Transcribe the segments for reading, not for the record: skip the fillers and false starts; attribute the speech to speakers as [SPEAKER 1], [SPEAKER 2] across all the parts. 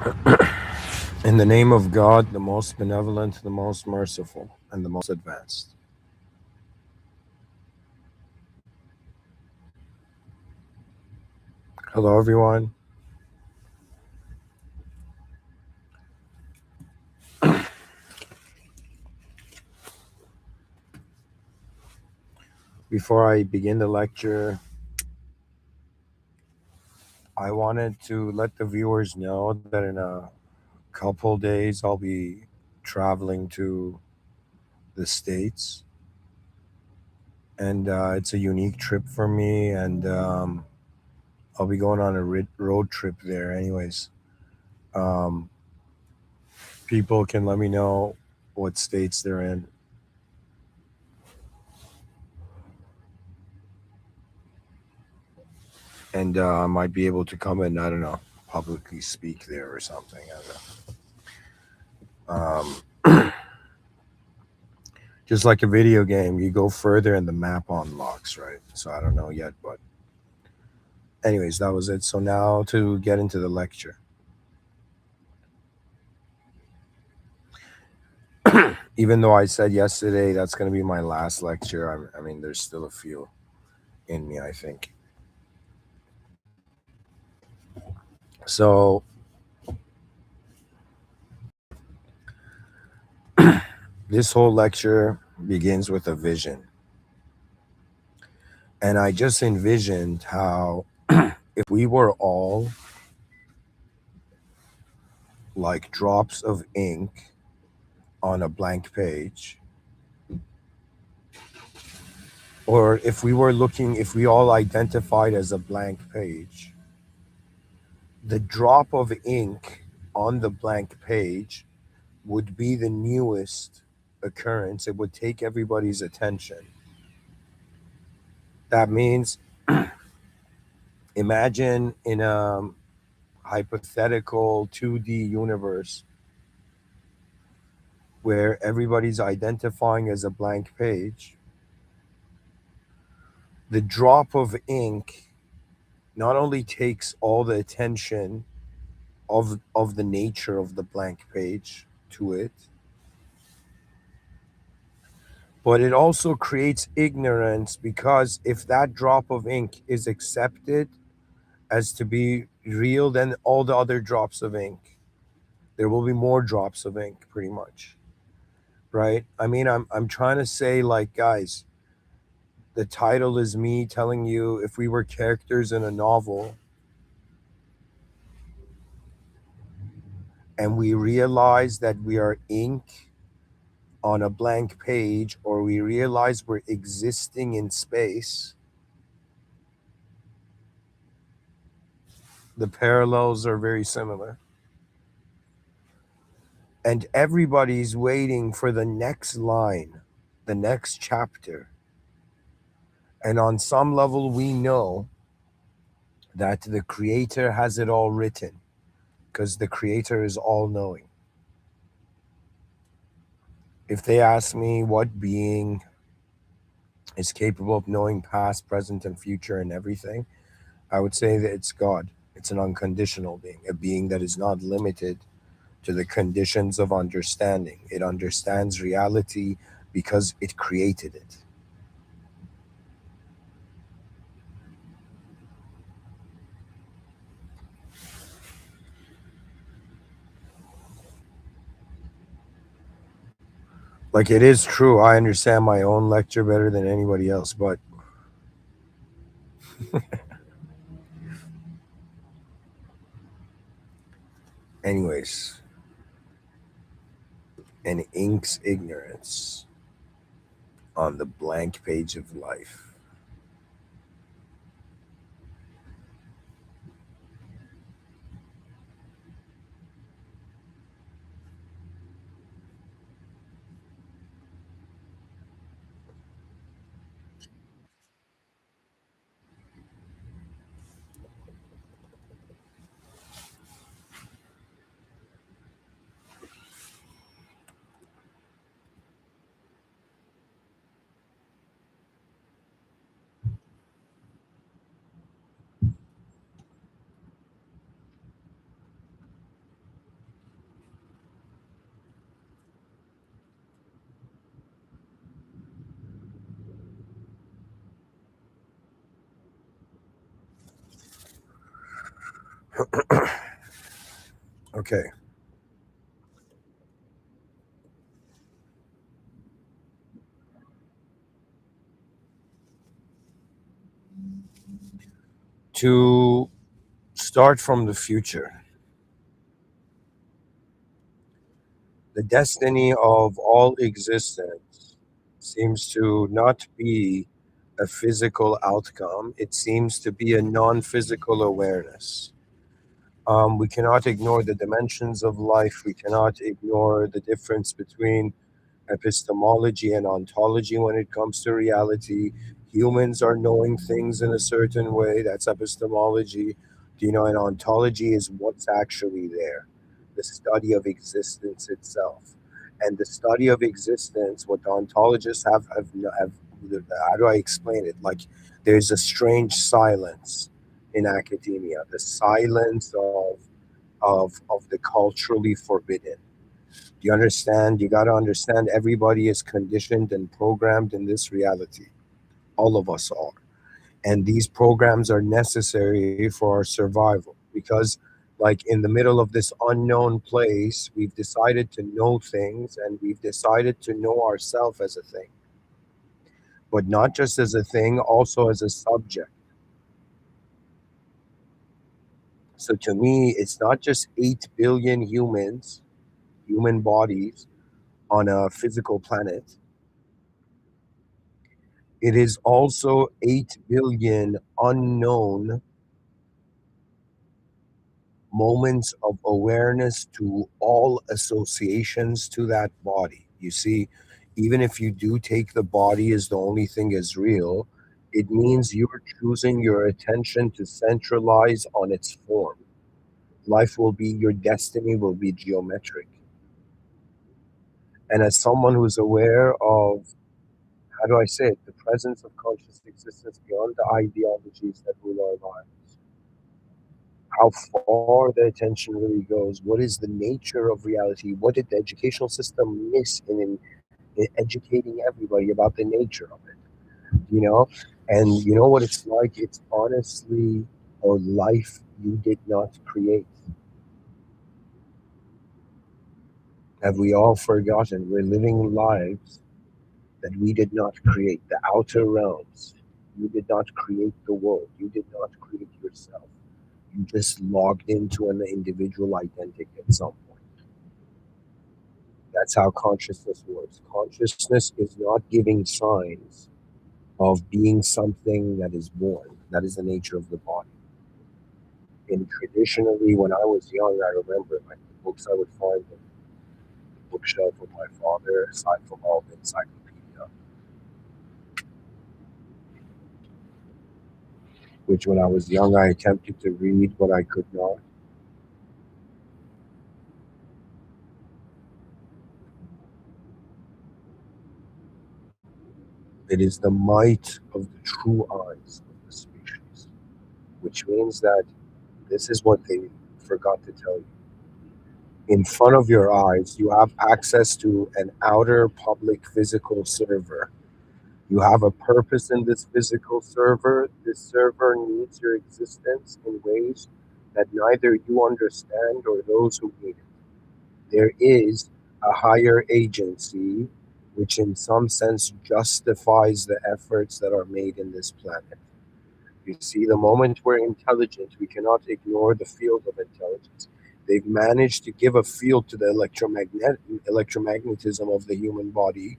[SPEAKER 1] In the name of God, the most benevolent, the most merciful, and the most advanced. Hello, everyone. Before I begin the lecture, I wanted to let the viewers know that in a couple days I'll be traveling to the States. And it's a unique trip for me, and I'll be going on a road trip there, anyways. Um, People can let me know what states they're in. And I might be able to come and, I don't know, publicly speak there or something. I don't know. Just like a video game, you go further and the map unlocks, right? So I don't know yet, but anyways, that was it. So now to get into the lecture. Even though I said yesterday that's going to be my last lecture, I mean, there's still a few in me, I think. So this whole lecture begins with a vision. And I just envisioned how if we were all like drops of ink on a blank page, or if we all identified as a blank page, the drop of ink on the blank page would be the newest occurrence. It would take everybody's attention. That means imagine in a hypothetical 2D universe where everybody's identifying as a blank page, the drop of ink not only takes all the attention of the nature of the blank page to it, but it also creates ignorance, because if that drop of ink is accepted as to be real, then all the other drops of ink, there will be more drops of ink, pretty much, right? I mean, I'm trying to say, like, guys, the title is me telling you, if we were characters in a novel and we realize that we are ink on a blank page, or we realize we're existing in space, the parallels are very similar. And everybody's waiting for the next line, the next chapter. And on some level, we know that the creator has it all written, because the creator is all knowing. If they ask me what being is capable of knowing past, present, and future and everything, I would say that it's God. It's an unconditional being, a being that is not limited to the conditions of understanding. It understands reality because it created it. Like, it is true, I understand my own lecture better than anybody else, but anyways, an ink's ignorance on the blank page of life. Okay. To start from the future, the destiny of all existence seems to not be a physical outcome, it seems to be a non physical awareness. We cannot ignore the dimensions of life, we cannot ignore the difference between epistemology and ontology when it comes to reality. Humans are knowing things in a certain way. That's epistemology. And ontology is what's actually there, the study of existence itself. And the study of existence, what the ontologists have how do I explain it? Like, there's a strange silence in academia, the silence of the culturally forbidden. You understand? You got to understand everybody is conditioned and programmed in this reality. All of us are. And these programs are necessary for our survival because, like, in the middle of this unknown place, we've decided to know things and we've decided to know ourselves as a thing, but not just as a thing, also as a subject. So to me, it's not just 8 billion humans, human bodies on a physical planet. It is also 8 billion unknown moments of awareness to all associations to that body. You see, even if you do take the body as the only thing as real, it means you're choosing your attention to centralize on its form. Life will be, your destiny will be geometric. And as someone who's aware of, how do I say it, the presence of conscious existence beyond the ideologies that rule our lives, how far the attention really goes, what is the nature of reality, what did the educational system miss in educating everybody about the nature of it, you know? And you know what it's like? It's honestly a life you did not create. Have we all forgotten we're living lives that we did not create, the outer realms? You did not create the world, you did not create yourself. You just logged into an individual identity at some point. That's how consciousness works. Consciousness is not giving signs of being something that is born. That is the nature of the body. And traditionally, when I was young, I remember like the books I would find in the bookshelf of my father, aside from all the encyclopedia, which when I was young, I attempted to read, but I could not. It is the might of the true eyes of the species, which means that this is what they forgot to tell you. In front of your eyes, you have access to an outer public physical server. You have a purpose in this physical server. This server needs your existence in ways that neither you understand or those who need it. There is a higher agency which, in some sense, justifies the efforts that are made in this planet. You see, the moment we're intelligent, we cannot ignore the field of intelligence. They've managed to give a field to the electromagnetism of the human body.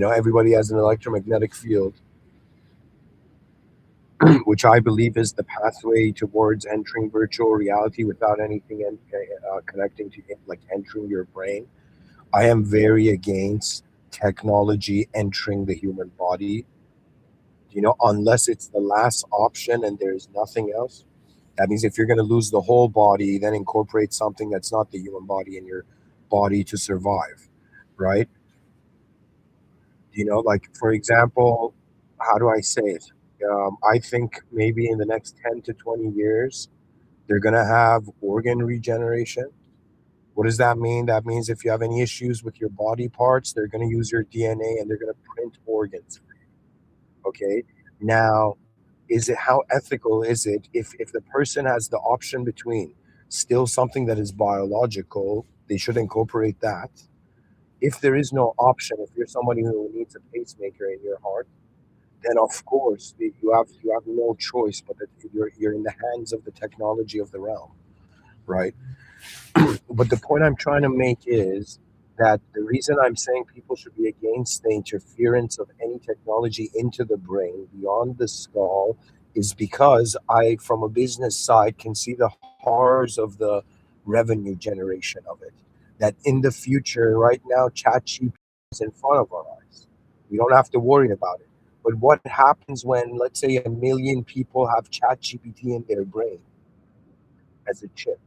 [SPEAKER 1] Everybody has an electromagnetic field, which I believe is the pathway towards entering virtual reality without anything connecting to it, like entering your brain. I am very against technology entering the human body, unless it's the last option and there's nothing else. That means if you're going to lose the whole body, then incorporate something that's not the human body in your body to survive, right? Like, for example, how do I say it? I think maybe in the next 10 to 20 years, they're going to have organ regeneration. What does that mean? That means if you have any issues with your body parts, they're going to use your DNA and they're going to print organs. Okay. Now, is it, how ethical is it if the person has the option between still something that is biological, they should incorporate that. If there is no option, if you're somebody who needs a pacemaker in your heart, then of course you have no choice, but that you're in the hands of the technology of the realm, right? But the point I'm trying to make is that the reason I'm saying people should be against the interference of any technology into the brain beyond the skull is because I, from a business side, can see the horrors of the revenue generation of it. That in the future, right now, ChatGPT is in front of our eyes. We don't have to worry about it. But what happens when, let's say, 1 million people have ChatGPT in their brain as a chip?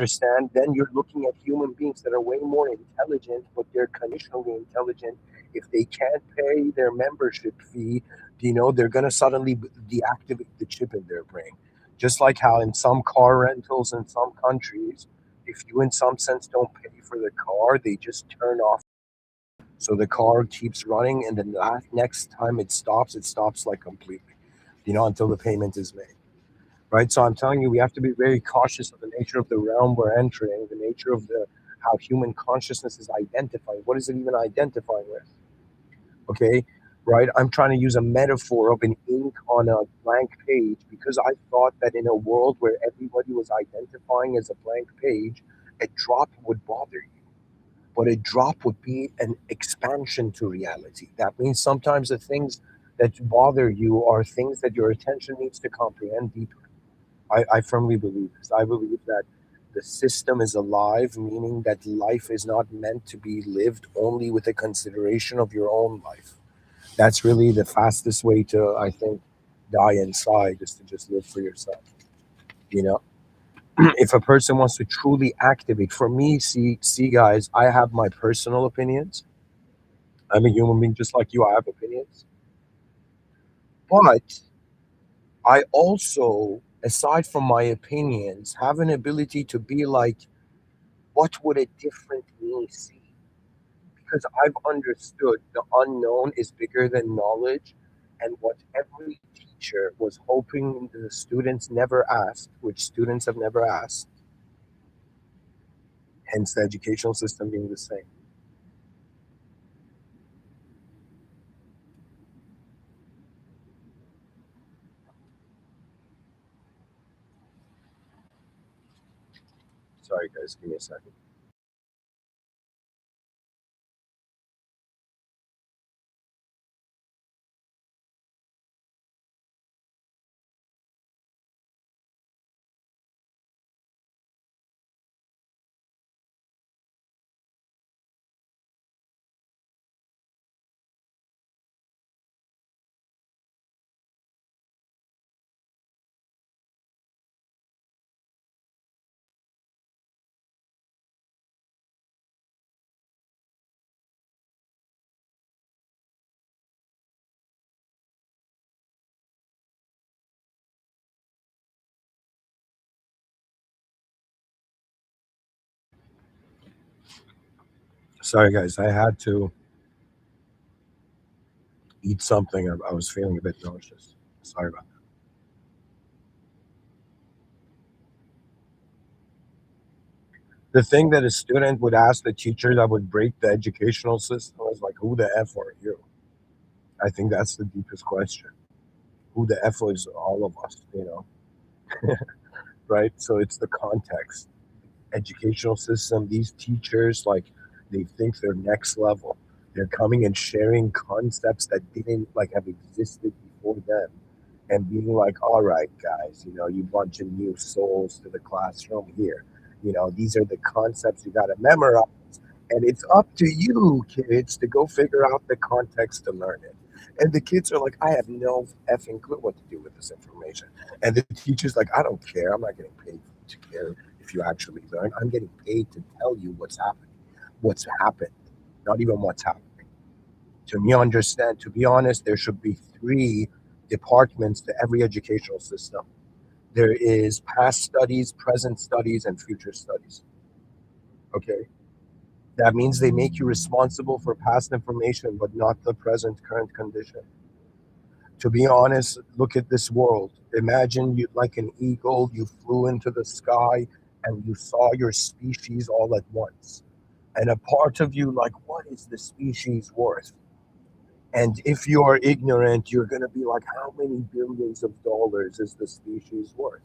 [SPEAKER 1] Understand, then you're looking at human beings that are way more intelligent, but they're conditionally intelligent. If they can't pay their membership fee, they're going to suddenly deactivate the chip in their brain. Just like how in some car rentals in some countries, if you in some sense don't pay for the car, they just turn off. So the car keeps running, and then the next time it stops like completely, until the payment is made, right? So I'm telling you, we have to be very cautious of the nature of the realm we're entering, the nature of the how human consciousness is identifying. What is it even identifying with? Okay, right? I'm trying to use a metaphor of an ink on a blank page because I thought that in a world where everybody was identifying as a blank page, a drop would bother you. But a drop would be an expansion to reality. That means sometimes the things that bother you are things that your attention needs to comprehend deeper. I firmly believe this. I believe that the system is alive, meaning that life is not meant to be lived only with a consideration of your own life. That's really the fastest way to, I think, die inside is to just live for yourself. You know, if a person wants to truly activate, for me, see, guys, I have my personal opinions. I'm a human being just like you. I have opinions, but I also, aside from my opinions, have an ability to be like, what would a different me see? Because I've understood the unknown is bigger than knowledge, and what every teacher was hoping the students never asked, which students have never asked, hence the educational system being the same. Sorry, guys, give me a second. Sorry, guys, I had to eat something. I was feeling a bit nauseous. Sorry about that. The thing that a student would ask the teacher that would break the educational system is like, who the F are you? I think that's the deepest question. Who the F is all of us, right? So it's the context. Educational system, these teachers, like, they think they're next level. They're coming and sharing concepts that didn't like have existed before them and being like, all right, guys, you bunch of new souls to the classroom here. These are the concepts you got to memorize. And it's up to you, kids, to go figure out the context to learn it. And the kids are like, I have no effing clue what to do with this information. And the teacher's like, I don't care. I'm not getting paid to care if you actually learn. I'm getting paid to tell you what's happening, what's happened, not even what's happening. To me, understand, to be honest, there should be three departments to every educational system. There is past studies, present studies, and future studies. Okay. That means they make you responsible for past information, but not the present current condition. To be honest, look at this world. Imagine you like an eagle, you flew into the sky and you saw your species all at once. And a part of you like, what is the species worth? And if you are ignorant, you're going to be like, how many billions of dollars is the species worth?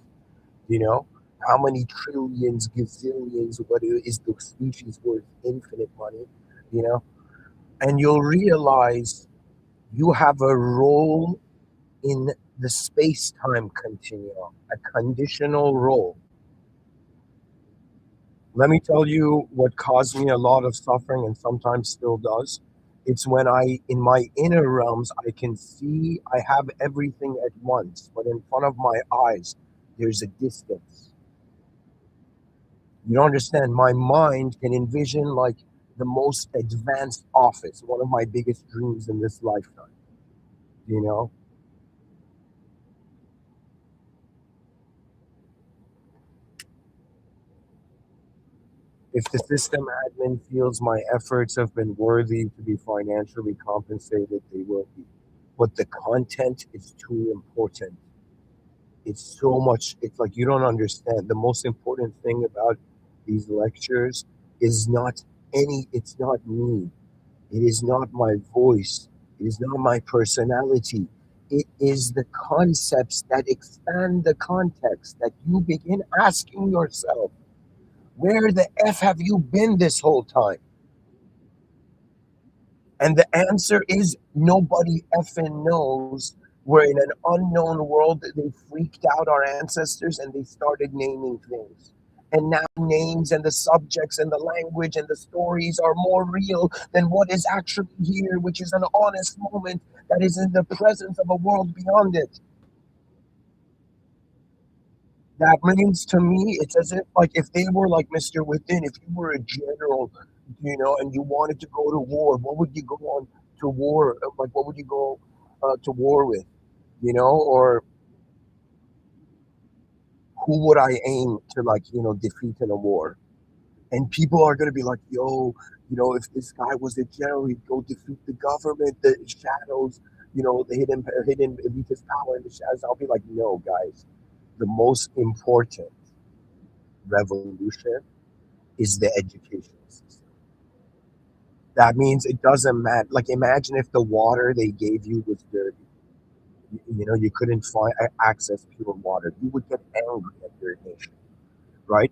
[SPEAKER 1] You know, how many trillions, gazillions, what is the species worth? Infinite money, you know? And you'll realize you have a role in the space time continuum, a conditional role. Let me tell you what caused me a lot of suffering and sometimes still does. It's when in my inner realms, I can see I have everything at once, but in front of my eyes, there's a distance. You don't understand. My mind can envision like the most advanced office, one of my biggest dreams in this lifetime, you know? If the system admin feels my efforts have been worthy to be financially compensated, they will be. But the content is too important. It's so much, it's like you don't understand. The most important thing about these lectures is not it's not me. It is not my voice. It is not my personality. It is the concepts that expand the context that you begin asking yourself, where the F have you been this whole time? And the answer is nobody effing knows. We're in an unknown world. They freaked out our ancestors and they started naming things. And now names and the subjects and the language and the stories are more real than what is actually here, which is an honest moment that is in the presence of a world beyond it. That means to me, it's as if like if they were like Mr. Within, if you were a general, and you wanted to go to war, what would you go on to war? Like what would you go to war with? Or who would I aim to defeat in a war? And people are gonna be like, yo, if this guy was a general, he'd go defeat the government, the shadows, the hidden elitist power in the shadows. I'll be like, no, guys, the most important revolution is the education system. That means it doesn't matter. Like, imagine if the water they gave you was dirty. You couldn't find access pure water. You would get angry at your nation, right?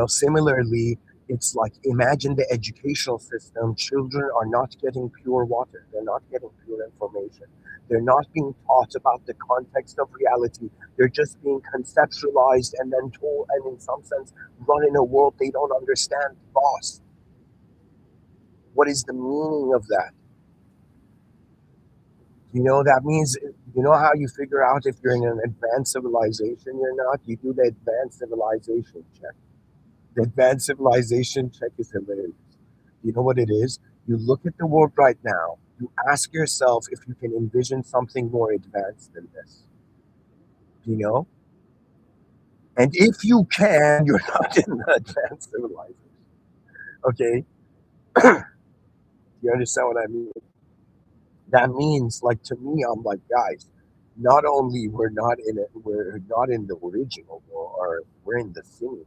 [SPEAKER 1] Similarly, it's like imagine the educational system. Children are not getting pure water. They're not getting pure information. They're not being taught about the context of reality. They're just being conceptualized and then told, and in some sense, run in a world they don't understand. Boss, what is the meaning of that? That means, how you figure out if you're in an advanced civilization or not? You do the advanced civilization check. The advanced civilization check is hilarious. You know what it is? You look at the world right now, you ask yourself if you can envision something more advanced than this, you know? And if you can, you're not in the advanced civilization. Okay? You understand what I mean? That means, like, to me, I'm like, guys, not only we're not in the original world, or we're in the simulated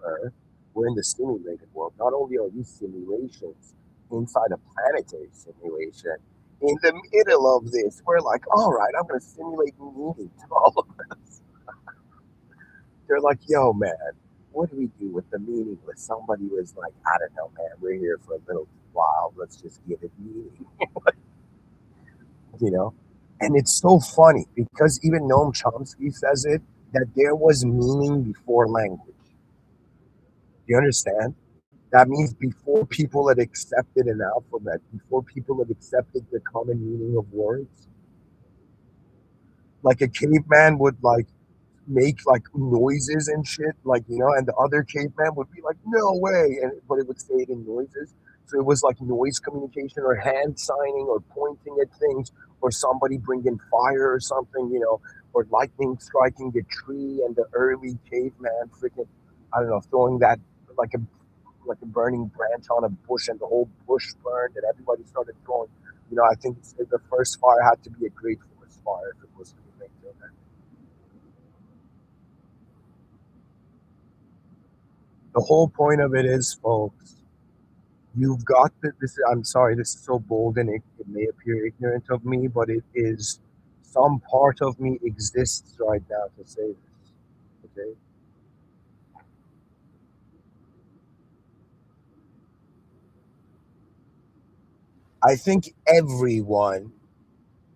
[SPEAKER 1] earth, we're in the simulated world. Not only are these simulations inside a planetary simulation, in the middle of this, we're like, all right, I'm going to simulate meaning to all of this. They're like, yo, man, what do we do with the meaningless? Somebody was like, I don't know, man, we're here for a little while. Let's just give it meaning. you know? And it's so funny because even Noam Chomsky says it that there was meaning before language. You understand? That means before people had accepted an alphabet, before people had accepted the common meaning of words, like a caveman would like make like noises and shit, and the other caveman would be like, "No way!" And but it would say it in noises. So it was like noise communication, or hand signing, or pointing at things, or somebody bringing fire or something, or lightning striking a tree, and the early caveman freaking, I don't know, throwing that like a like a burning branch on a bush, and the whole bush burned, and everybody started throwing. I think the first fire had to be a great force. fire if it was moving till then. The whole point of it is, folks, you've got this. I'm sorry, this is so bold and it may appear ignorant of me, but it is some part of me exists right now to say this. Okay, I think everyone.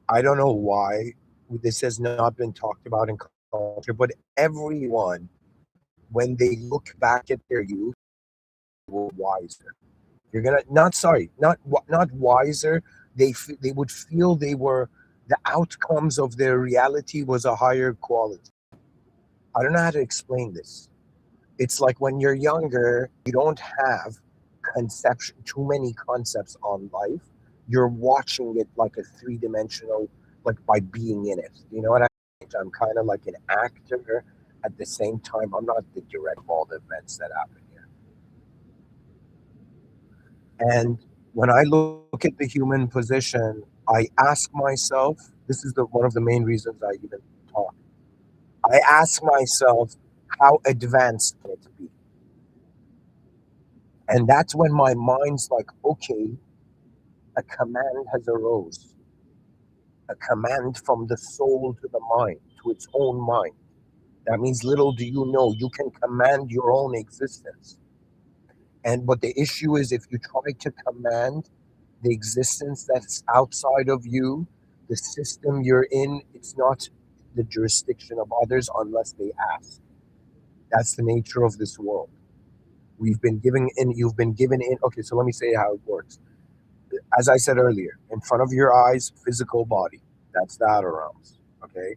[SPEAKER 1] I don't know why this has not been talked about in culture, but everyone, when they look back at their youth, were wiser. You're gonna not sorry, not wiser. They would feel they were the outcomes of their reality was a higher quality. I don't know how to explain this. It's like when you're younger, you don't have conception too many concepts on life. You're watching it like a three-dimensional, like by being in it. You know what I mean? I'm kind of like an actor. At the same time, I'm not the direct of all the events that happen here. And when I look at the human position, I ask myself, this is the one of the main reasons I even talk. I ask myself, how advanced can it be? And that's when my mind's like, okay, a command has arose, a command from the soul to the mind, to its own mind. That means little do you know, you can command your own existence. And but the issue is if you try to command the existence that's outside of you, the system you're in, it's not the jurisdiction of others unless they ask. That's the nature of this world. We've been giving in, you've been given in. Okay, so let me say how it works. As I said earlier, in front of your eyes, physical body. That's the outer realms. Okay,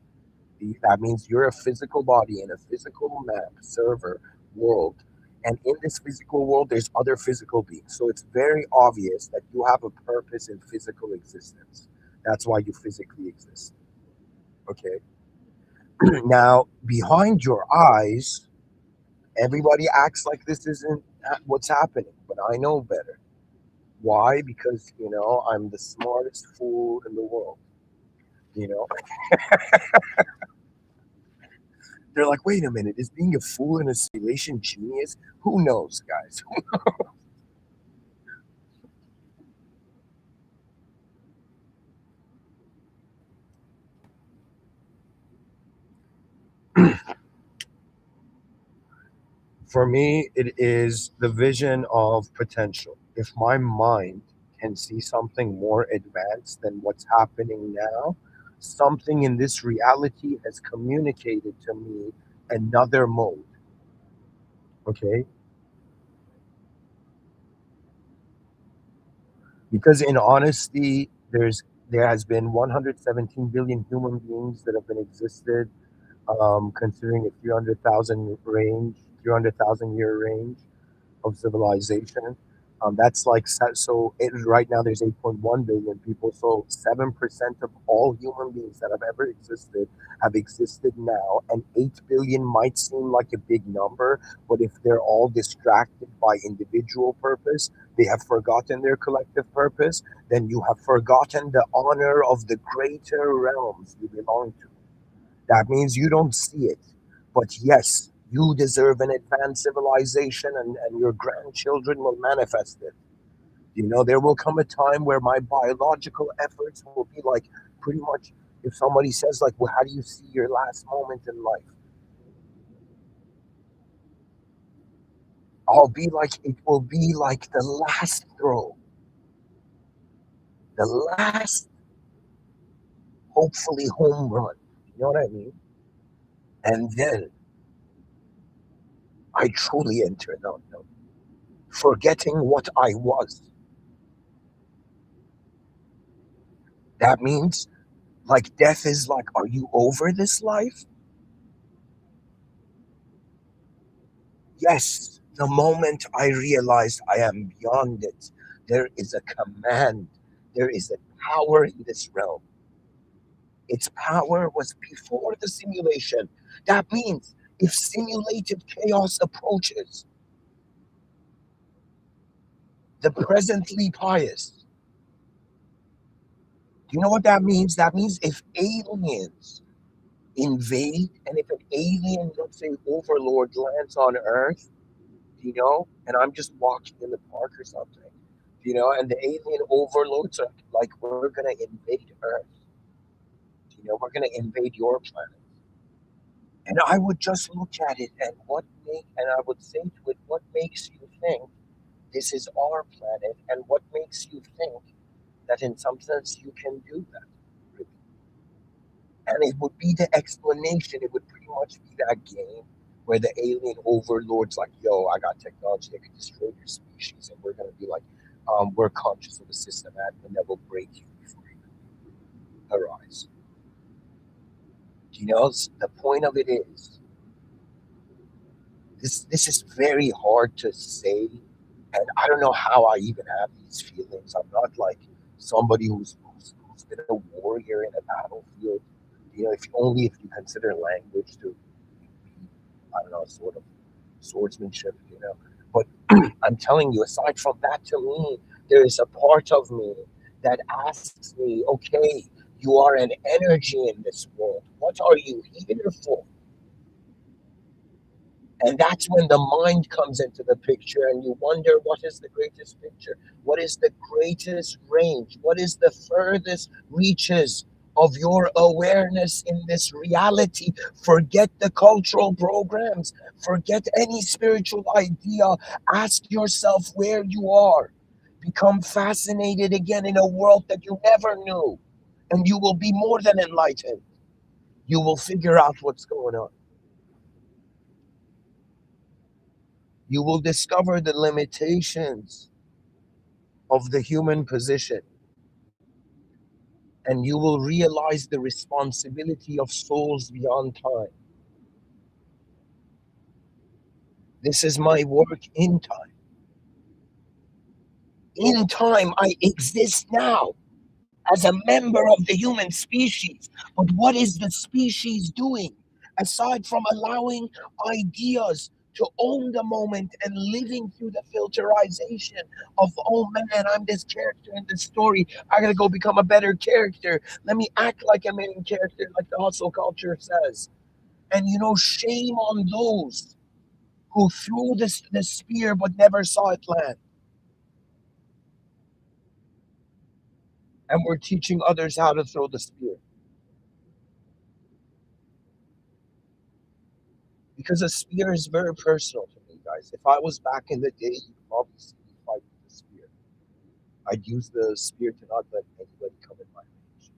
[SPEAKER 1] that means you're a physical body in a physical map server world. And in this physical world, there's other physical beings. So it's very obvious that you have a purpose in physical existence. That's why you physically exist. Okay. Now, behind your eyes, everybody acts like this isn't what's happening, but I know better. Why? Because, I'm the smartest fool in the world. You know, they're like, wait a minute, is being a fool in a simulation genius? Who knows, guys? For me, it is the vision of potential. If my mind can see something more advanced than what's happening now, something in this reality has communicated to me another mode. Okay. Because in honesty, there has been 117 billion human beings that have been existed, considering a 300,000 range, 300,000 year range of civilization. That's like right now there's 8.1 billion people. So 7% of all human beings that have ever existed have existed now, and 8 billion might seem like a big number, but if they're all distracted by individual purpose, they have forgotten their collective purpose. Then you have forgotten the honor of the greater realms you belong to. That means you don't see it. But yes, you deserve an advanced civilization and your grandchildren will manifest it. There will come a time where my biological efforts will be like pretty much if somebody says like, well, how do you see your last moment in life? I'll be like, it will be like the last throw, the last, hopefully, home run. You know what I mean? And then I truly enter the unknown, forgetting what I was. That means like death is like, are you over this life? Yes. The moment I realized I am beyond it, there is a command, there is a power in this realm. Its power was before the simulation. That means if simulated chaos approaches, the presently pious, You know what that means? That means if aliens invade, and if an alien, let's say overlord, lands on Earth, and I'm just walking in the park or something, and the alien overlords are like, we're gonna invade Earth, we're gonna invade your planet. And I would just look at it and I would say to it, what makes you think this is our planet, and what makes you think that in some sense you can do that? Really? And it would be the explanation. It would pretty much be that game where the alien overlord's like, yo, I got technology that could destroy your species, and we're gonna be like, we're conscious of the system and that will break you before you arise. The point of it is, this is very hard to say, and I don't know how I even have these feelings. I'm not like somebody who's been a warrior in a battlefield. If you consider language to be, I don't know, sort of swordsmanship. But I'm telling you, aside from that, to me, there is a part of me that asks me, okay, you are an energy in this world. What are you here for? And that's when the mind comes into the picture, and you wonder, what is the greatest picture? What is the greatest range? What is the furthest reaches of your awareness in this reality? Forget the cultural programs, forget any spiritual idea. Ask yourself where you are. Become fascinated again in a world that you never knew, and you will be more than enlightened. You will figure out what's going on. You will discover the limitations of the human position, and you will realize the responsibility of souls beyond time. This is my work in time. In time, I exist now as a member of the human species. But what is the species doing aside from allowing ideas to own the moment and living through the filterization of, oh man, I'm this character in this story. I gotta go become a better character. Let me act like a main character, like the hustle culture says. And shame on those who threw the spear but never saw it land. And we're teaching others how to throw the spear. Because a spear is very personal to me, guys. If I was back in the day, you'd probably see me fight with a spear. I'd use the spear to not let anybody come in my range.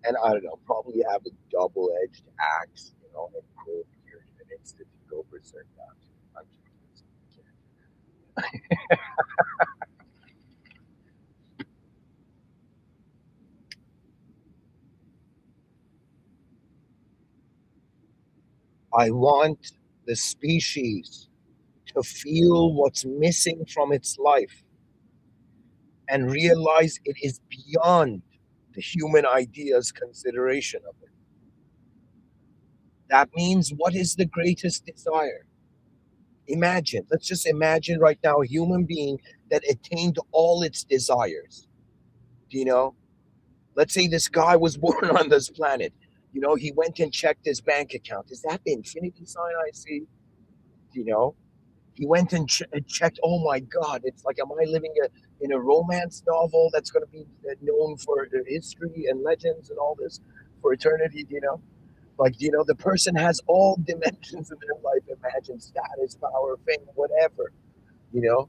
[SPEAKER 1] And I don't know, probably have a double-edged axe, and cold here in an instant to go berserk down. I'm just I want the species to feel what's missing from its life and realize it is beyond the human idea's consideration of it. That means, what is the greatest desire? Imagine, let's just imagine right now a human being that attained all its desires. You know, let's say this guy was born on this planet. He went and checked his bank account. Is that the infinity sign I see? You know, he went and checked. Oh my God, it's like, am I living in a romance novel that's going to be known for history and legends and all this for eternity? Like, the person has all dimensions in their life. Imagine status, power, fame, whatever. You know,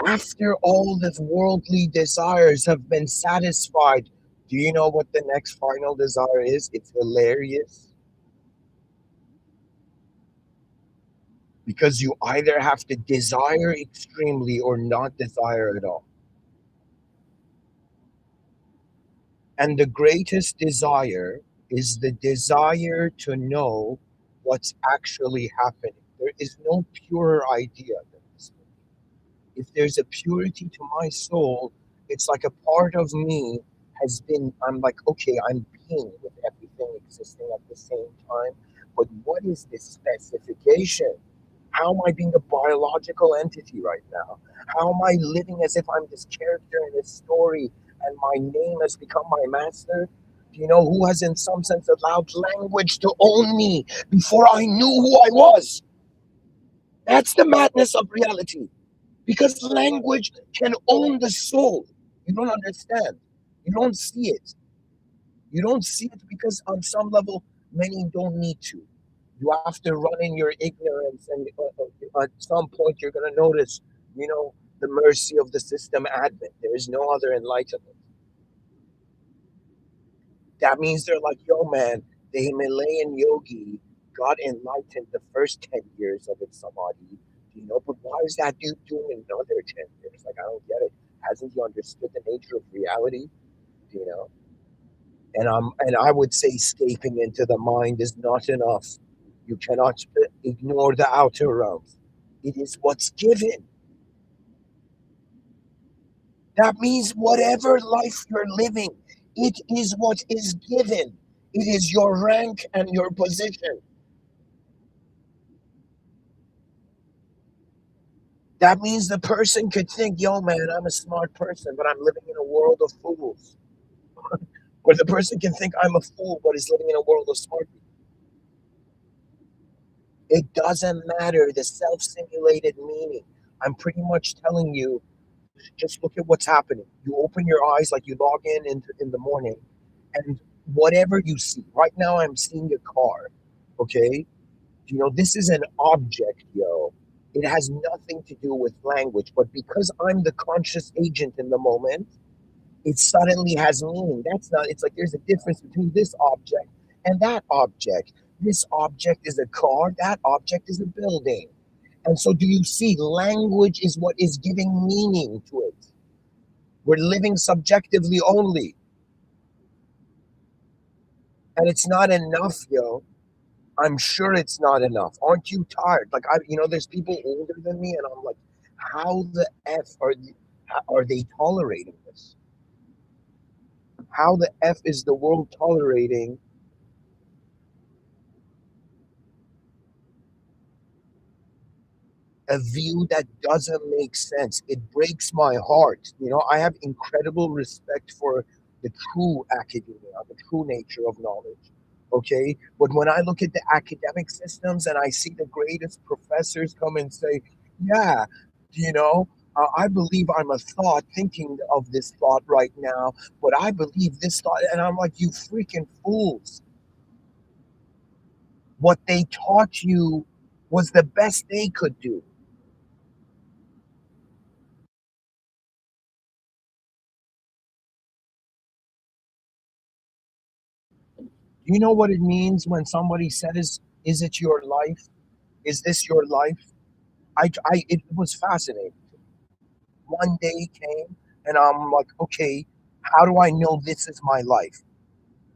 [SPEAKER 1] after all the worldly desires have been satisfied, do you know what the next final desire is? It's hilarious, because you either have to desire extremely or not desire at all. And the greatest desire is the desire to know what's actually happening. There is no purer idea than this. If there's a purity to my soul, it's like a part of me I'm like, okay, I'm being with everything existing at the same time. But what is this specification? How am I being a biological entity right now? How am I living as if I'm this character in this story and my name has become my master? Do you know who has, in some sense, allowed language to own me before I knew who I was? That's the madness of reality. Because language can own the soul. You don't understand. You don't see it. You don't see it because, on some level, many don't need to. You have to run in your ignorance, and at some point, you're going to notice, you know, the mercy of the system advent. There is no other enlightenment. That means they're like, yo, man, the Himalayan yogi got enlightened the first 10 years of its samadhi, you know, but why is that dude doing another 10 years? Like, I don't get it. Hasn't he understood the nature of reality? You know? And I would say escaping into the mind is not enough. You cannot ignore the outer realms. It is what's given. That means whatever life you're living, it is what is given. It is your rank and your position. That means the person could think, yo, man, I'm a smart person, but I'm living in a world of fools. Or the person can think I'm a fool, but is living in a world of smart people. It doesn't matter the self simulated meaning. I'm pretty much telling you, just look at what's happening. You open your eyes like you log in the morning, and whatever you see. Right now, I'm seeing a car. Okay, you know this is an object, yo. It has nothing to do with language, but because I'm the conscious agent in the moment, it suddenly has meaning. That's not. It's like there's a difference between this object and that object. This object is a car. That object is a building. And so, do you see? Language is what is giving meaning to it. We're living subjectively only. And it's not enough, yo. I'm sure it's not enough. Aren't you tired? Like there's people older than me, and I'm like, how the f are they tolerating this? How the f is the world tolerating a view that doesn't make sense? It breaks my heart. I have incredible respect for the true academia, the true nature of knowledge. Okay. But when I look at the academic systems and I see the greatest professors come and say, yeah, I believe I'm a thought thinking of this thought right now, but I believe this thought. And I'm like, you freaking fools. What they taught you was the best they could do. You know what it means when somebody says, "Is it your life? Is this your life?" It was fascinating. One day came, and I'm like, "Okay, how do I know this is my life?"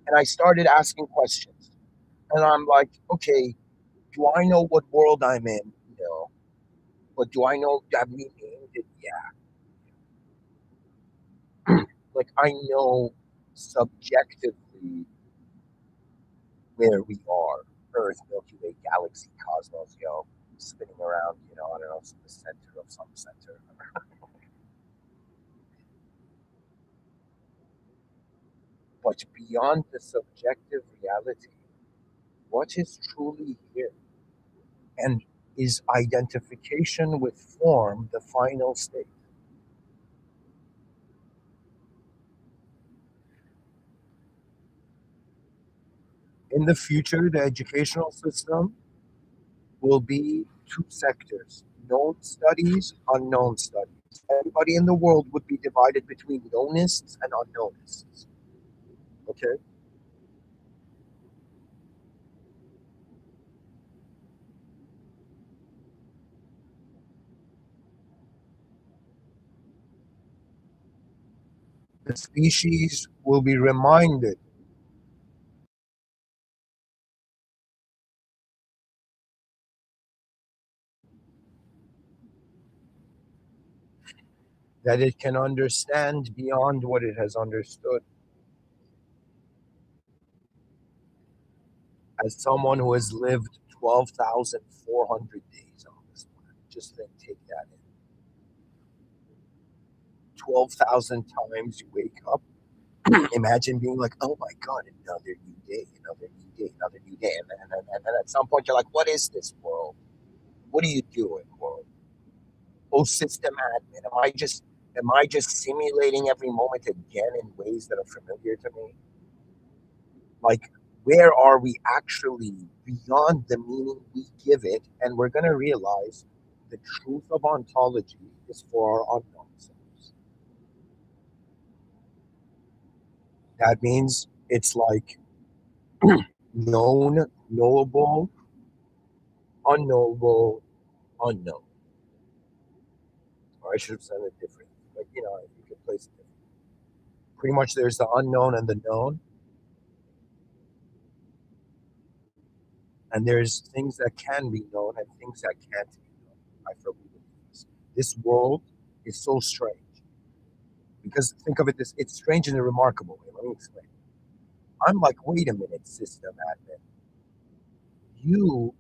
[SPEAKER 1] And I started asking questions, and I'm like, "Okay, do I know what world I'm in? No, but do I know? Have we named it? Yeah, like I know subjectively where we are: Earth, Milky Way, galaxy, cosmos, spinning around, I don't know, the center of some center. But beyond the subjective reality, what is truly here? And is identification with form the final state? In the future, the educational system will be two sectors: known studies, unknown studies. Everybody in the world would be divided between knownists and unknownists. Okay? The species will be reminded that it can understand beyond what it has understood. As someone who has lived 12,400 days on Just think, take that in. 12,000 times you wake up. Imagine being like, oh my God, another new day, another new day, another new day. And then at some point you're like, what is this world? What are you doing, world? Oh, system admin. Am I just simulating every moment again in ways that are familiar to me? Like, where are we actually beyond the meaning we give it? And we're going to realize the truth of ontology is for our unknown selves. That means it's like known, knowable, unknowable, unknown. Or I should have said it different. Like, you could place it different. Pretty much there's the unknown and the known, and there's things that can be known and things that can't be known. I firmly believe this. This world is so strange because think of it this it's strange in a remarkable way. Let me explain. I'm like, wait a minute, system admin. You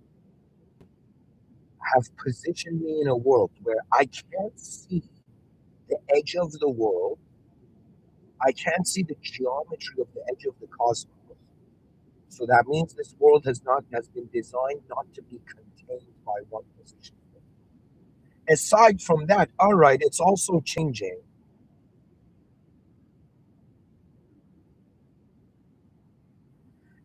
[SPEAKER 1] have positioned me in a world where I can't see the edge of the world. I can't see the geometry of the edge of the cosmos. So that means this world has been designed not to be contained by one position. Aside from that, all right, it's also changing.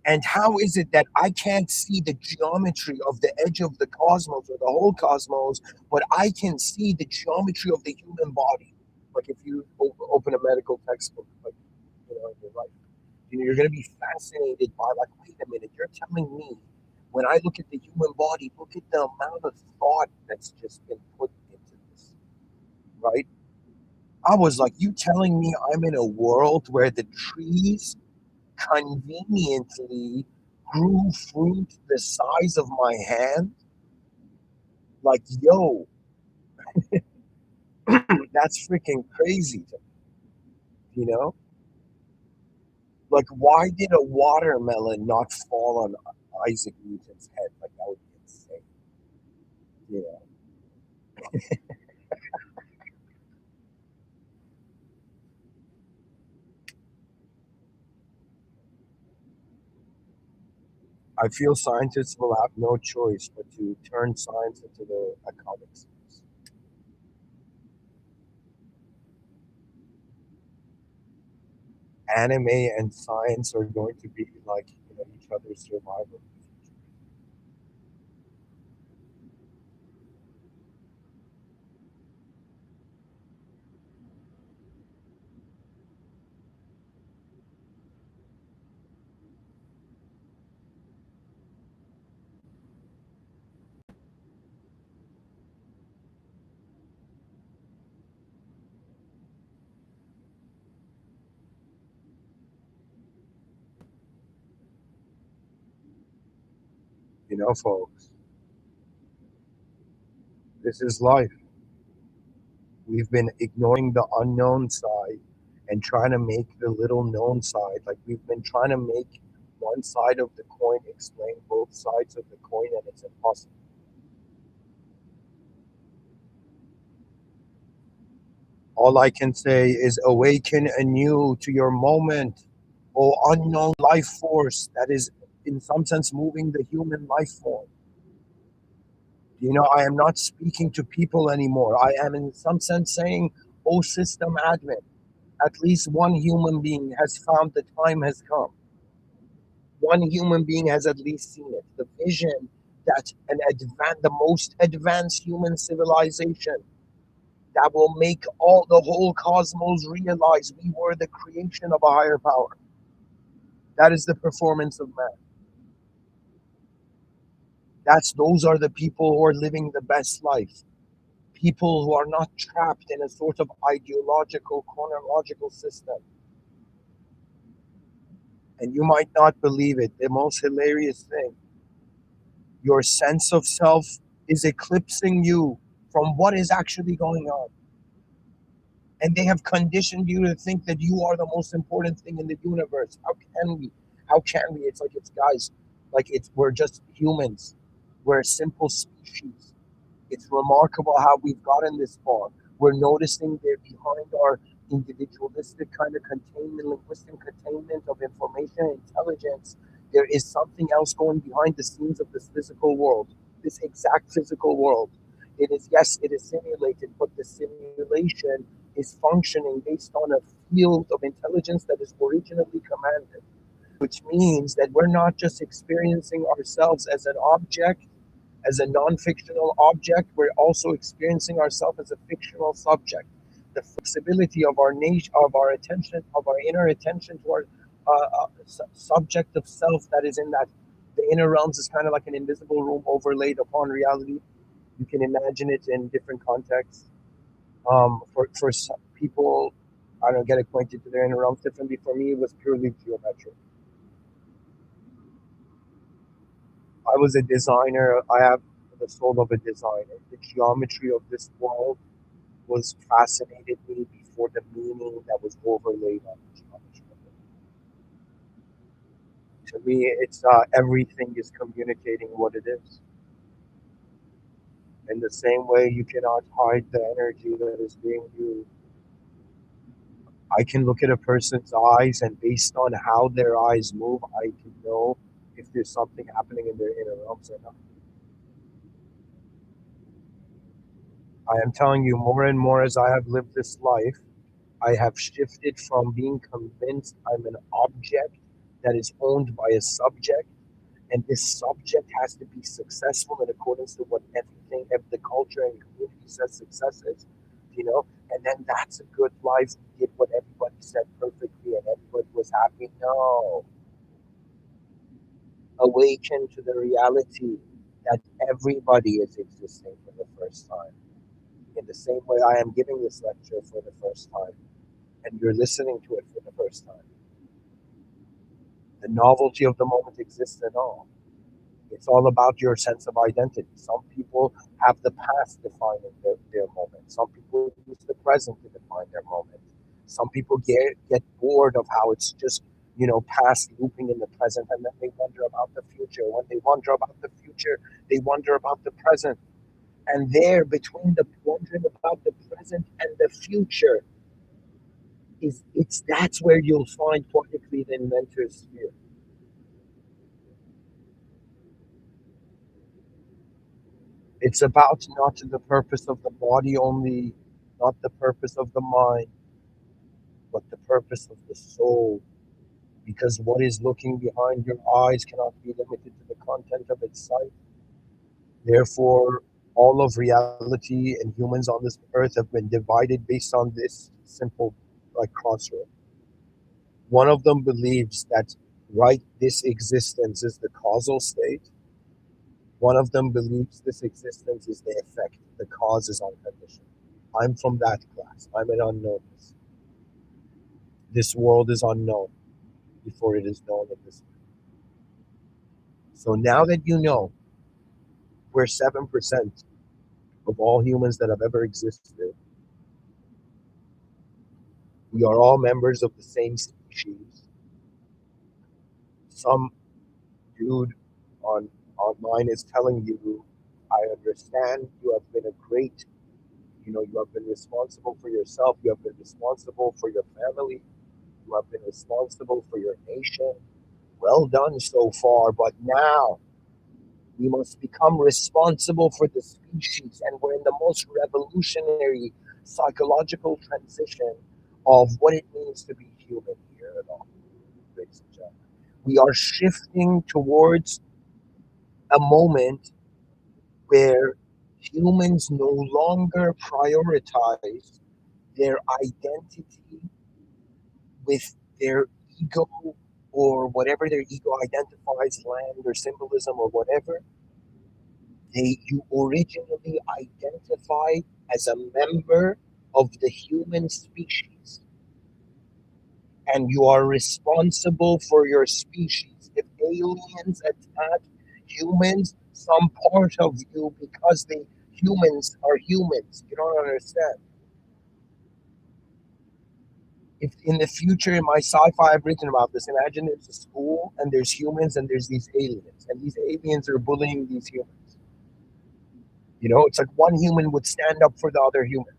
[SPEAKER 1] And how is it that I can't see the geometry of the edge of the cosmos or the whole cosmos, but I can see the geometry of the human body? Like if you open a medical textbook, like in your life, you're going to be fascinated by like, wait a minute, you're telling me when I look at the human body, look at the amount of thought that's just been put into this, right? I was like, you telling me I'm in a world where the trees conveniently grew fruit the size of my hand? Like, yo, that's freaking crazy to me, you know? Like, why did a watermelon not fall on Isaac Newton's head? Like, that would be insane. You know, I feel scientists will have no choice but to turn science into the accounting space. Anime and science are going to be like, each other's survival. Folks, this is life. We've been ignoring the unknown side and trying to make the little known side. Like we've been trying to make one side of the coin explain both sides of the coin, and it's impossible. All I can say is awaken anew to your moment, O unknown life force that is, in some sense, moving the human life form. I am not speaking to people anymore. I am, in some sense, saying, O system admin, at least one human being has found the time has come. One human being has at least seen it. The vision that the most advanced human civilization that will make all the whole cosmos realize we were the creation of a higher power. That is the performance of man. Those are the people who are living the best life. People who are not trapped in a sort of ideological, chronological system. And you might not believe it. The most hilarious thing, your sense of self is eclipsing you from what is actually going on. And they have conditioned you to think that you are the most important thing in the universe. How can we? How can we? It's like it's guys, like we're just humans. We're a simple species. It's remarkable how we've gotten this far. We're noticing that behind our individualistic kind of containment, linguistic containment of information intelligence, there is something else going behind the scenes of this physical world, this exact physical world. It is, yes, it is simulated, but the simulation is functioning based on a field of intelligence that is originally commanded, which means that we're not just experiencing ourselves as an object, as a non-fictional object, we're also experiencing ourselves as a fictional subject. The flexibility of our nature, of our attention, of our inner attention to our subject of self that is in that, the inner realms is kind of like an invisible room overlaid upon reality. You can imagine it in different contexts. For some people, I don't get acquainted to their inner realms differently. For me, it was purely geometric. I was a designer. I have the soul of a designer. The geometry of this world was fascinated me before the meaning that was overlaid on the geometry. To me, it's everything is communicating what it is. In the same way, you cannot hide the energy that is being used. I can look at a person's eyes, and based on how their eyes move, I can know if there's something happening in their inner realms or not. I am telling you, more and more as I have lived this life, I have shifted from being convinced I'm an object that is owned by a subject, and this subject has to be successful in accordance to what everything, if the culture and community says success is, you know, and then that's a good life. We did what everybody said perfectly, and everybody was happy. No, awaken to the reality that everybody is existing for the first time. In the same way, I am giving this lecture for the first time, and you're listening to it for the first time. The novelty of the moment exists in all. It's all about your sense of identity. Some people have the past defining their moment. Some people use the present to define their moment. Some people get bored of how it's just, past looping in the present, and then they wonder about the future. When they wonder about the future, they wonder about the present. And there, between the wondering about the present and the future, that's where you'll find politically the inventor's sphere. It's about not the purpose of the body only, not the purpose of the mind, but the purpose of the soul. Because what is looking behind your eyes cannot be limited to the content of its sight. Therefore, all of reality and humans on this earth have been divided based on this simple, like, crossroad. One of them believes that, right, this existence is the causal state. One of them believes this existence is the effect, the cause is unconditioned. I'm from that class. I'm an unknownness. This world is unknown before it is known in this way. So now that you know we're 7% of all humans that have ever existed, we are all members of the same species. Some dude online is telling you, I understand you have been a great, you have been responsible for yourself, you have been responsible for your family, you have been responsible for your nation. Well done so far, but now we must become responsible for the species, and we're in the most revolutionary psychological transition of what it means to be human here at all, ladies and gentlemen. We are shifting towards a moment where humans no longer prioritize their identity with their ego or whatever their ego identifies, land or symbolism or whatever. You originally identified as a member of the human species, and you are responsible for your species. If aliens attack humans, some part of you, because the humans are humans, you don't understand. If in the future in my sci-fi I've written about this, imagine there's a school and there's humans and there's these aliens, and these aliens are bullying these humans. It's like one human would stand up for the other human,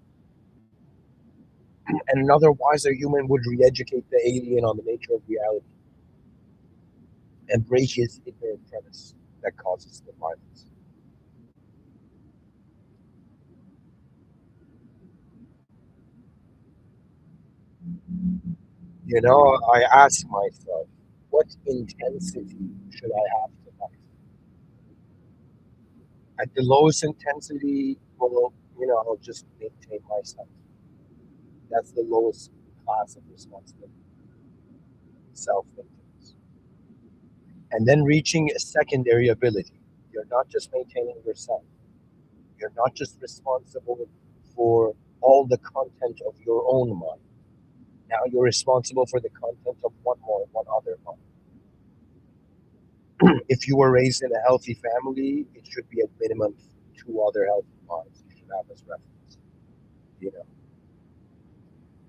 [SPEAKER 1] and another wiser human would re educate the alien on the nature of reality and break his ignorant premise that causes the violence. I ask myself, what intensity should I have to life? At the lowest intensity, well, I'll just maintain myself. That's the lowest class of responsibility, self maintenance. And then reaching a secondary ability. You're not just maintaining yourself, you're not just responsible for all the content of your own mind. Now you're responsible for the content of one other mind. If you were raised in a healthy family, it should be at minimum two other healthy minds you should have as reference. You know,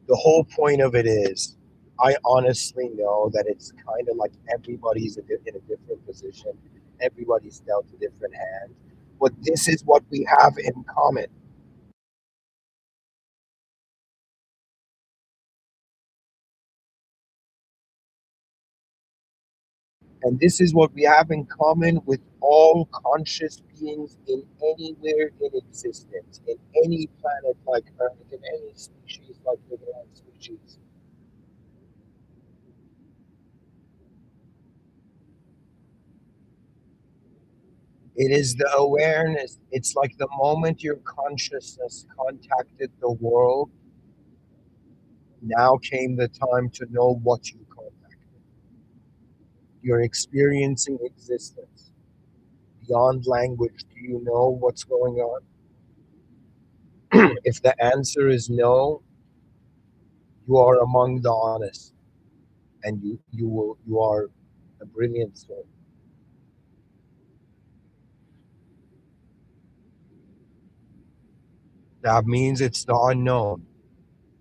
[SPEAKER 1] the whole point of it is, I honestly know that it's kind of like everybody's in a different position, everybody's dealt a different hand, but this is what we have in common. And this is what we have in common with all conscious beings in anywhere in existence, in any planet like Earth, in any species like the human species. It is the awareness. It's like the moment your consciousness contacted the world, now came the time to know what you contacted. You're experiencing existence beyond language. Do you know what's going on? If the answer is no, you are among the honest, and you are a brilliant soul. That means it's the unknown.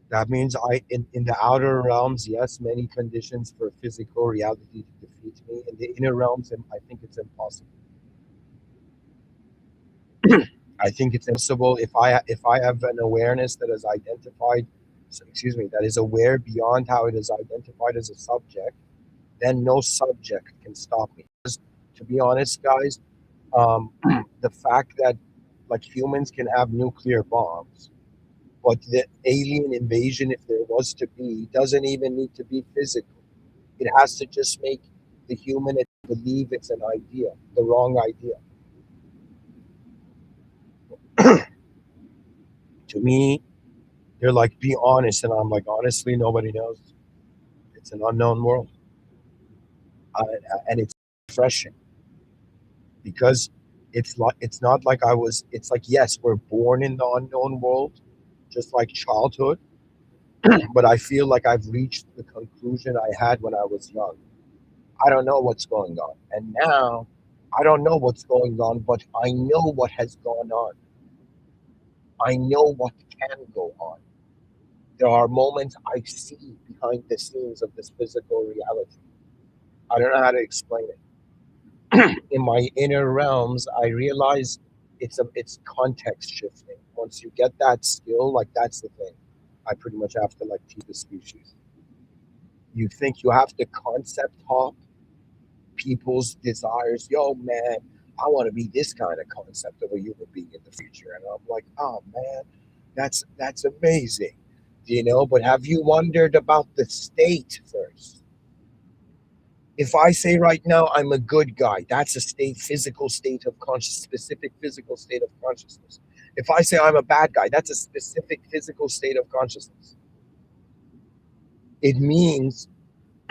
[SPEAKER 1] That means in the outer realms, yes, many conditions for physical reality to defeat me. In the inner realms, I think it's impossible. I think it's impossible if I have an awareness that is identified, excuse me, that is aware beyond how it is identified as a subject, then no subject can stop me. To be honest, guys, um, the fact that like humans can have nuclear bombs, but the alien invasion, if there was to be, doesn't even need to be physical. It has to just make the human believe it's an idea, the wrong idea. To me, they're like, be honest. And I'm like, honestly, nobody knows. It's an unknown world. Uh, and it's refreshing because it's not like it's like, yes, we're born in the unknown world, just like childhood. But I feel like I've reached the conclusion I had when I was young. I don't know what's going on. And now I don't know what's going on, but I know what has gone on. I know what can go on. There are moments I see behind the scenes of this physical reality. I don't know how to explain it. In my inner realms, I realize it's context shifting. Once you get that skill, like that's the thing. I pretty much have to like teach the species. You think you have to concept hop people's desires. Yo, man, I want to be this kind of concept of a human being in the future. And I'm like, oh man, that's amazing. But have you wondered about the state first? If I say right now I'm a good guy, that's a physical state of conscious, specific physical state of consciousness. If I say I'm a bad guy, that's a specific physical state of consciousness. It means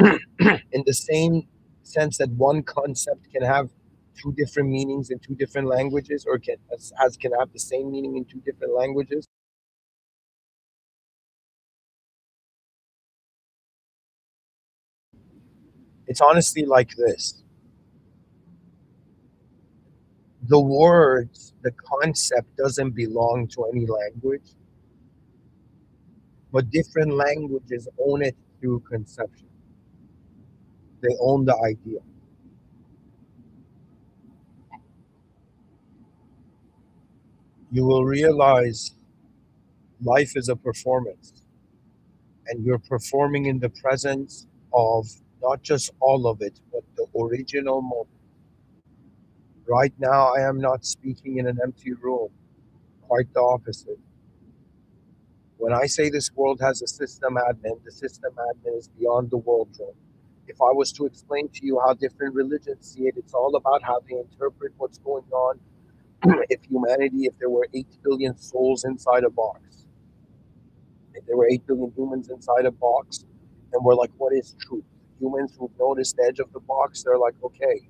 [SPEAKER 1] in the same sense that one concept can have two different meanings in two different languages, or can have the same meaning in two different languages. It's honestly like this: the words, the concept doesn't belong to any language, but different languages own it through conception. They own the idea. you will realize life is a performance, and you're performing in the presence of not just all of it, but the original moment. Right now, I am not speaking in an empty room, quite the opposite. When I say this world has a system admin, the system admin is beyond the world room. If I was to explain to you how different religions see it, it's all about how they interpret what's going on. If humanity, if there were 8 billion souls inside a box, if there were 8 billion humans inside a box, and we're like, what is truth? Humans who've noticed the edge of the box, they're like, okay,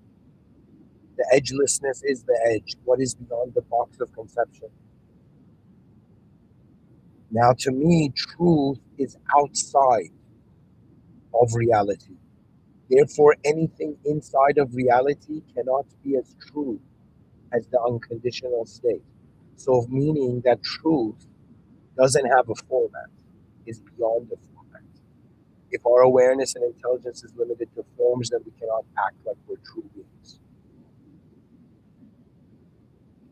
[SPEAKER 1] the edgelessness is the edge. What is beyond the box of conception? Now, to me, truth is outside of reality. Therefore, anything inside of reality cannot be as true as the unconditional state. So, meaning that truth doesn't have a format, is beyond the format. If our awareness and intelligence is limited to forms, then we cannot act like we're true beings.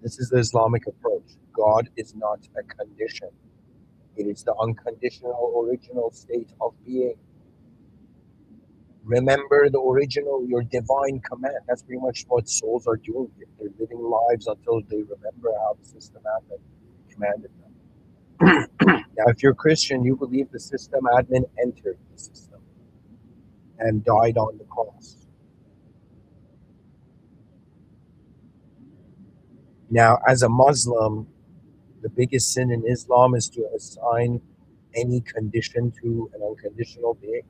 [SPEAKER 1] This is the Islamic approach. God is not a condition, it is the unconditional original state of being. Remember the original, your divine command. That's pretty much what souls are doing here. They're living lives until they remember how the system admin commanded them. Now, if you're Christian, you believe the system admin entered the system and died on the cross. Now, as a Muslim, the biggest sin in Islam is to assign any condition to an unconditional being.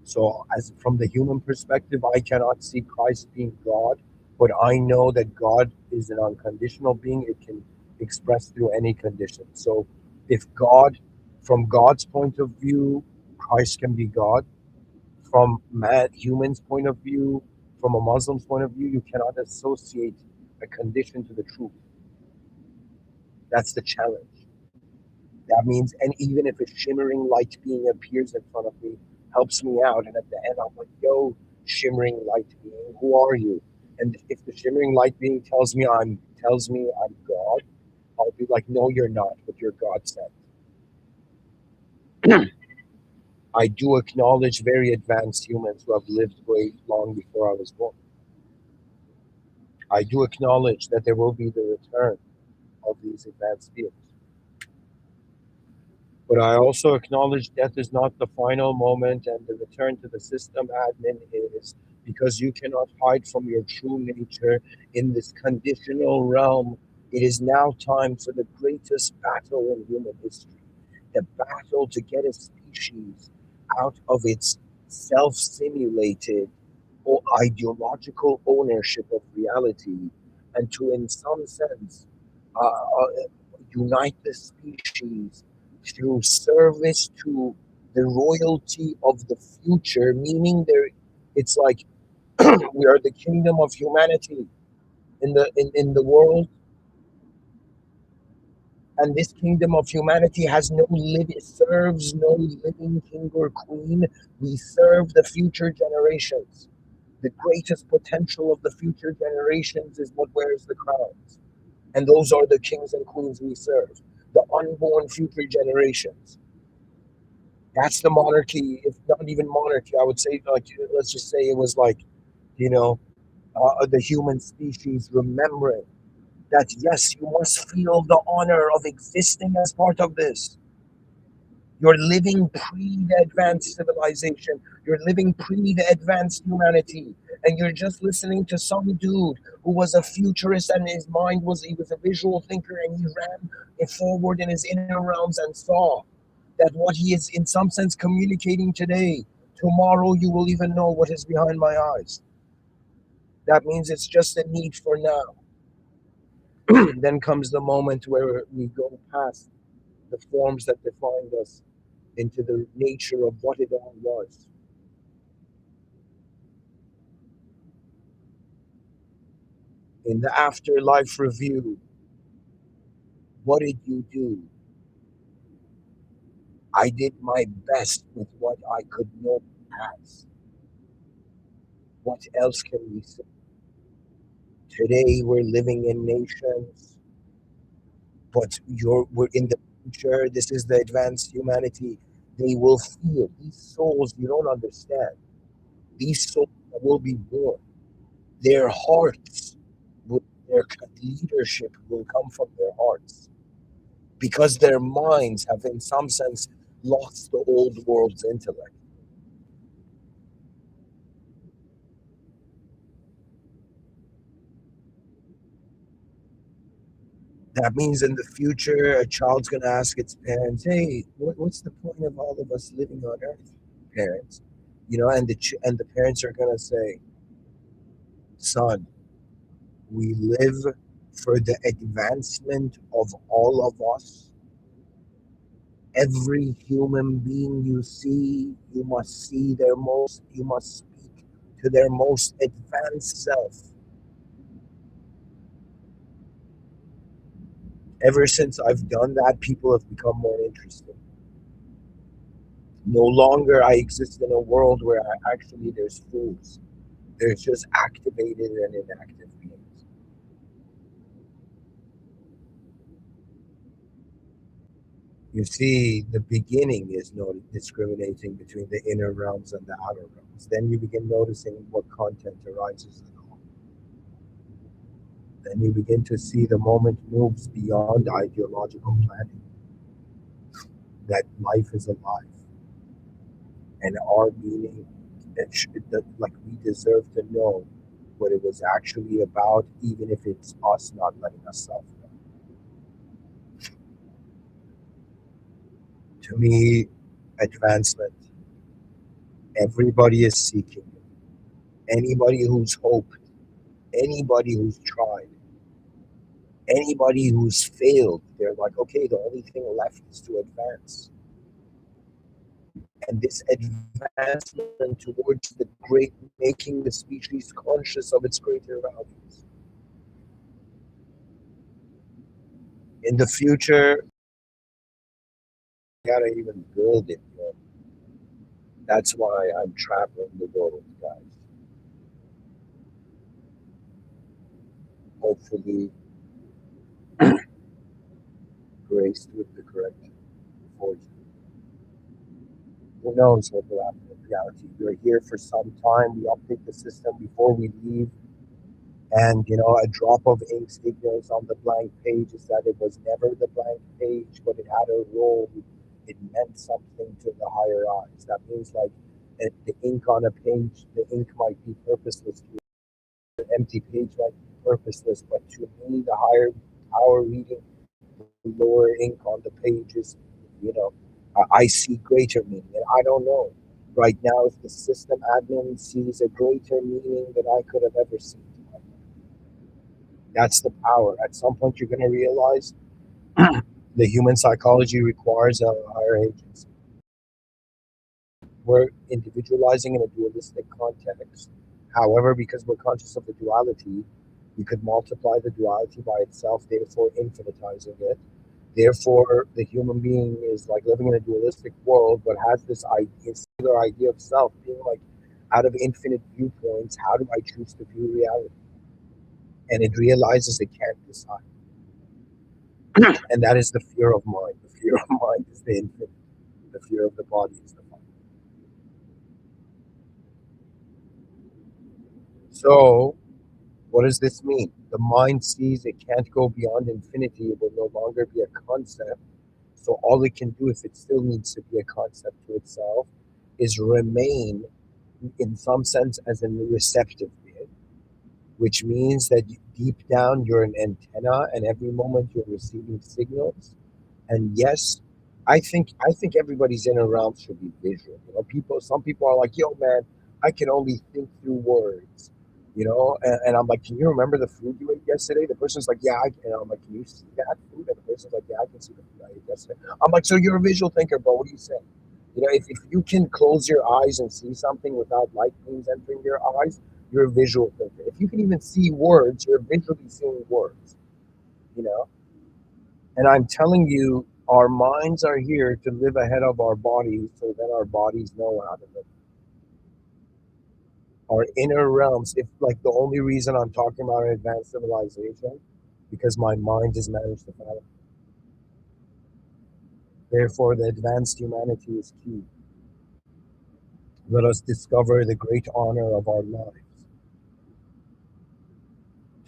[SPEAKER 1] So, as from the human perspective, I cannot see Christ being God, but I know that God is an unconditional being. It can express through any condition. So, if God, from God's point of view, Christ can be God. From human's point of view, from a Muslim's point of view, you cannot associate a condition to the truth. That's the challenge. That means, and even if a shimmering light being appears in front of me, helps me out, and at the end I'm like, yo, shimmering light being, who are you? And if the shimmering light being tells me I'm God, I'll be like, no, you're not, but you're God sent. I do acknowledge very advanced humans who have lived way long before I was born. I do acknowledge that there will be the return of these advanced beings. But I also acknowledge death is not the final moment, and the return to the system admin is, because you cannot hide from your true nature in this conditional realm. It is now time for the greatest battle in human history, the battle to get a species out of its self simulated or ideological ownership of reality, and to, in some sense, unite the species through service to the royalty of the future, meaning it's like we are the kingdom of humanity in the world, and this kingdom of humanity has no living serves no living king or queen. We serve the future generations. The greatest potential of the future generations is what wears the crowns, and those are the kings and queens we serve, the unborn future generations. That's the monarchy, if not even monarchy. I would say, like, let's just say it was like, you know, the human species remembering that, yes, you must feel the honor of existing as part of this. You're living pre the advanced civilization. You're living pre the advanced humanity. And you're just listening to some dude who was a futurist, and he was a visual thinker, and he ran it forward in his inner realms and saw that what he is in some sense communicating today, tomorrow you will even know what is behind my eyes. That means it's just a need for now. Then comes the moment where we go past the forms that defined us into the nature of what it all was. In the afterlife review, what did you do? I did my best with what I could know as. What else can we say? Today we're living in nations. But we're in the future. This is the advanced humanity. They will feel these souls. You don't understand. These souls that will be born. Their hearts, will, their leadership will come from their hearts because their minds have, in some sense, lost the old world's intellect. That means in the future, a child's going to ask its parents, "Hey, what's the point of all of us living on Earth, parents?" And the parents are going to say, "Son, we live for the advancement of all of us. Every human being you see, you must see you must speak to their most advanced self." Ever since I've done that, people have become more interested. No longer I exist in a world where actually there's fools. There's just activated and inactive beings. You see, the beginning is no discriminating between the inner realms and the outer realms. Then you begin noticing what content arises in all. Then you begin to see the moment moves beyond ideological planning, that life is alive and our meaning, that like we deserve to know what it was actually about, even if it's us not letting us self know. To me, advancement, everybody is seeking it. Anybody who's hoped, anybody who's tried, anybody who's failed, they're like, okay, the only thing left is to advance. And this advancement towards the great, making the species conscious of its greater values. In the future, you gotta even build it. You know? That's why I'm traveling the world, guys. Hopefully, graced with the correct fortune. Who knows what will happen in reality? We're here for some time. We update the system before we leave. And, a drop of ink's ignorance on the blank page is that it was never the blank page, but it had a role. It meant something to the higher eyes. That means, like, the ink on a page, the ink might be purposeless. The empty page might be purposeless, but to me, the higher power reading, the lower ink on the pages, you know, I see greater meaning. And I don't know right now if the system admin sees a greater meaning than I could have ever seen. That's the power. At some point, you're going to realize the human psychology requires a higher agency. We're individualizing in a dualistic context. However, because we're conscious of the duality, we could multiply the duality by itself, therefore infinitizing it. Therefore, the human being is like living in a dualistic world, but has this idea, singular idea of self, being like, out of infinite viewpoints, how do I choose to view reality? And it realizes it can't decide. And that is the fear of mind. The fear of mind is the infinite. The fear of the body is the finite. So, what does this mean? The mind sees it can't go beyond infinity. It will no longer be a concept. So, all it can do, if it still needs to be a concept to itself, is remain, in some sense, as a receptive being, which means that deep down you're an antenna, and every moment you're receiving signals. And yes, I think everybody's inner realm should be visual. Some people are like, "Yo, man, I can only think through words." And I'm like, "Can you remember the food you ate yesterday?" The person's like, "Yeah, I can." And I'm like, "Can you see that food?" And the person's like, "Yeah, I can see the food I ate yesterday." I'm like, "So you're a visual thinker, bro? What are you saying?" If you can close your eyes and see something without light beams entering your eyes, you're a visual thinker. If you can even see words, you're visually seeing words. You know. And I'm telling you, our minds are here to live ahead of our bodies so that our bodies know how to live. Our inner realms, if like the only reason I'm talking about an advanced civilization, because my mind has managed to fathom. Therefore, the advanced humanity is key. Let us discover the great honor of our lives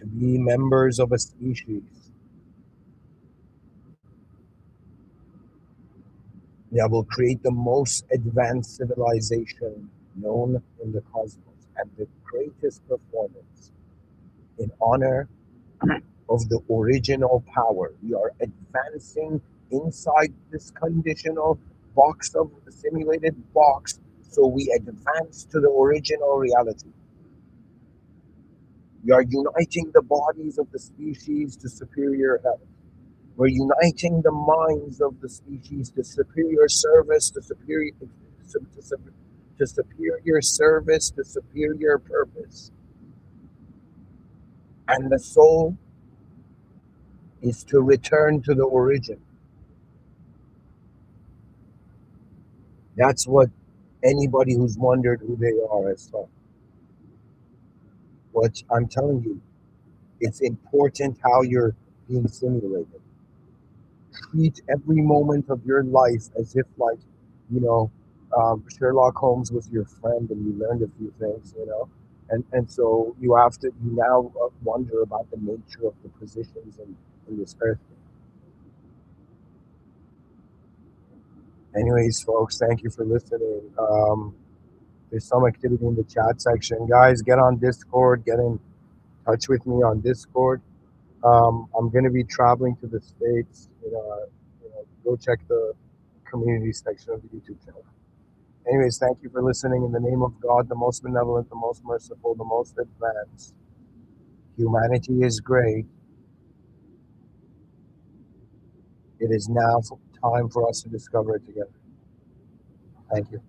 [SPEAKER 1] to be members of a species that will create the most advanced civilization known in the cosmos and the greatest performance in honor of the original power. We are advancing inside this conditional box of the simulated box, so we advance to the original reality. We are uniting the bodies of the species to superior health. We're uniting the minds of the species to superior service, to superior service, to superior purpose. And the soul is to return to the origin. That's what anybody who's wondered who they are has thought. What I'm telling you, it's important how you're being simulated. Treat every moment of your life as if, like, you know, Sherlock Holmes was your friend and you learned a few things, and so you now wonder about the nature of the positions in this earth. Anyways, folks, thank you for listening. There's some activity in the chat section. Guys, get on Discord, get in touch with me on Discord. I'm going to be traveling to the States. Go check the community section of the YouTube channel. Anyways, thank you for listening. In the name of God, the most benevolent, the most merciful, the most advanced. Humanity is great. It is now time for us to discover it together. Thank you.